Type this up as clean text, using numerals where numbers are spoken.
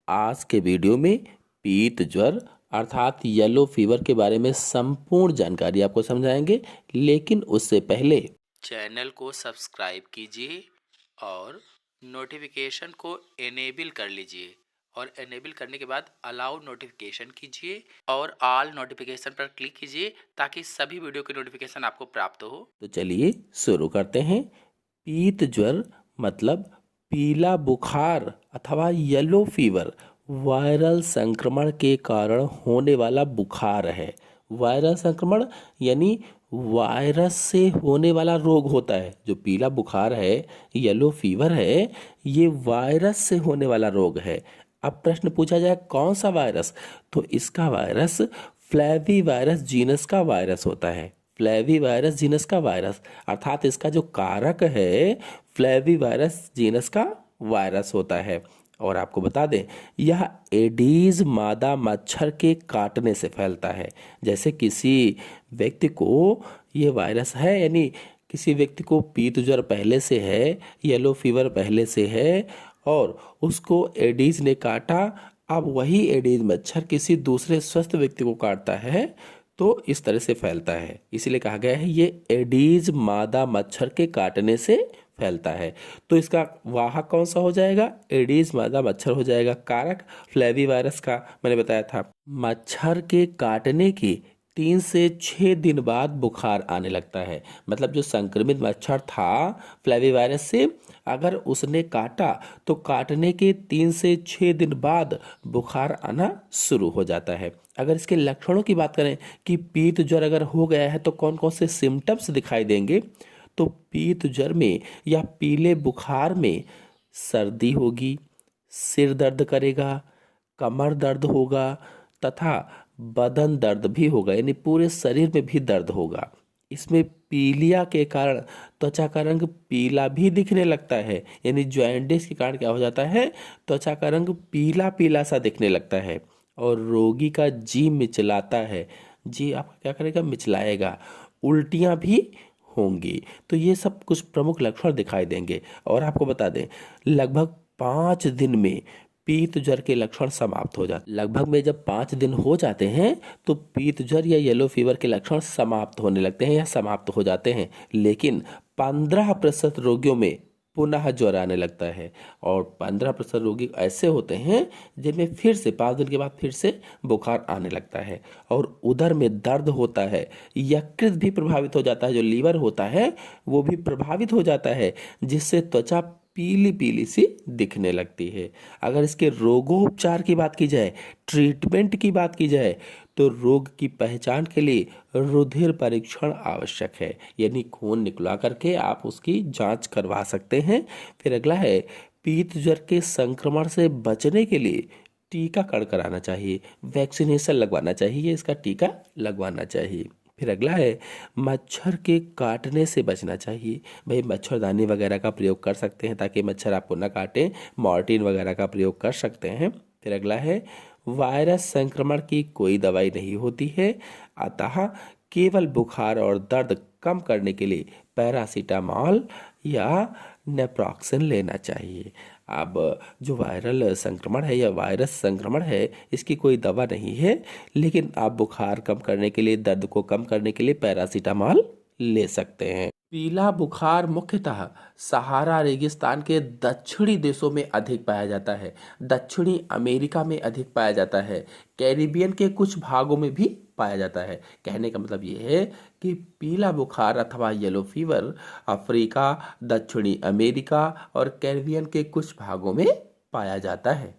आज के वीडियो में पीत ज्वर अर्थात येलो फीवर के बारे में संपूर्ण जानकारी आपको समझाएंगे। लेकिन उससे पहले चैनल को सब्सक्राइब कीजिए और नोटिफिकेशन को एनेबल कर लीजिए और एनेबल करने के बाद अलाउ नोटिफिकेशन कीजिए और ऑल नोटिफिकेशन पर क्लिक कीजिए ताकि सभी वीडियो की नोटिफिकेशन आपको प्राप्त हो। तो चलिए शुरू करते हैं। पीत ज्वर मतलब पीला बुखार अथवा येलो फीवर वायरल संक्रमण के कारण होने वाला बुखार है। वायरल संक्रमण यानी वायरस से होने वाला रोग होता है। जो पीला बुखार है, येलो फीवर है, ये वायरस से होने वाला रोग है। अब प्रश्न पूछा जाए कौन सा वायरस, तो इसका वायरस फ्लैवी वायरस जीनस का वायरस होता है। फ्लैवी वायरस जीनस का वायरस अर्थात इसका जो कारक है फ्लैवी वायरस जीनस का वायरस होता है। और आपको बता दें यह एडीज मादा मच्छर के काटने से फैलता है। जैसे किसी व्यक्ति को ये वायरस है, यानी किसी व्यक्ति को पीत ज्वर पहले से है, येलो फीवर पहले से है और उसको एडीज ने काटा, अब वही एडीज मच्छर किसी दूसरे स्वस्थ व्यक्ति को काटता है तो इस तरह से फैलता है। इसीलिए कहा गया है ये एडीज मादा मच्छर के काटने से फैलता है। तो इसका वाहक कौन सा हो जाएगा? एडीज मादा मच्छर हो जाएगा। कारक फ्लैवी वायरस का मैंने बताया था। मच्छर के काटने की 3 से 6 दिन बाद बुखार आने लगता है। मतलब जो संक्रमित मच्छर था फ्लैवी वायरस से, अगर उसने काटा तो काटने के 3 से 6 दिन बाद बुखार आना शुरू हो जाता है। अगर इसके लक्षणों की बात करें कि पीत ज्वर अगर हो गया है तो कौन कौन से सिम्टम्स दिखाई देंगे, तो पीत ज्वर में या पीले बुखार में सर्दी होगी, सिर दर्द करेगा, कमर दर्द होगा तथा बदन दर्द भी होगा, यानी पूरे शरीर में भी दर्द होगा। इसमें पीलिया के कारण त्वचा का रंग पीला भी दिखने लगता है, यानी जॉन्डिस के कारण क्या हो जाता है, त्वचा का रंग पीला पीला सा दिखने लगता है। और रोगी का जी मिचलाता है, जी आपका क्या करेगा, मिचलाएगा। उल्टियां भी होंगी। तो ये सब कुछ प्रमुख लक्षण दिखाई देंगे। और आपको बता दें लगभग 5 दिन में पीत ज्वर के लक्षण समाप्त हो जाते। लगभग में जब 5 दिन हो जाते हैं तो पीत ज्वर या येलो फीवर के लक्षण समाप्त होने लगते हैं या समाप्त हो जाते हैं। लेकिन 15% रोगियों में पुनः ज्वर आने लगता है और 15% रोगी ऐसे होते हैं जिनमें फिर से 5 दिन के बाद फिर से बुखार आने लगता है और उदर में दर्द होता है। यकृत भी प्रभावित हो जाता है, जो लीवर होता है वो भी प्रभावित हो जाता है, जिससे त्वचा पीली पीली सी दिखने लगती है। अगर इसके रोगोपचार की बात की जाए, ट्रीटमेंट की बात की जाए, तो रोग की पहचान के लिए रुधिर परीक्षण आवश्यक है, यानी खून निकलवा करके आप उसकी जांच करवा सकते हैं। फिर अगला है पीत ज्वर के संक्रमण से बचने के लिए टीकाकरण कराना चाहिए, वैक्सीनेशन लगवाना चाहिए, इसका टीका लगवाना चाहिए। फिर अगला है मच्छर के काटने से बचना चाहिए। भाई मच्छरदानी वगैरह का प्रयोग कर सकते हैं ताकि मच्छर आपको न काटे, मॉर्टिन वगैरह का प्रयोग कर सकते हैं। फिर अगला है वायरस संक्रमण की कोई दवाई नहीं होती है, अतः केवल बुखार और दर्द कम करने के लिए पैरासीटामॉल या नेप्रोक्सेन लेना चाहिए। अब जो वायरल संक्रमण है या वायरस संक्रमण है इसकी कोई दवा नहीं है, लेकिन आप बुखार कम करने के लिए, दर्द को कम करने के लिए पैरासीटामॉल ले सकते हैं। पीला बुखार मुख्यतः सहारा रेगिस्तान के दक्षिणी देशों में अधिक पाया जाता है, दक्षिणी अमेरिका में अधिक पाया जाता है, कैरिबियन के कुछ भागों में भी पाया जाता है। कहने का मतलब ये है कि पीला बुखार अथवा येलो फीवर अफ्रीका, दक्षिणी अमेरिका और कैरिबियन के कुछ भागों में पाया जाता है।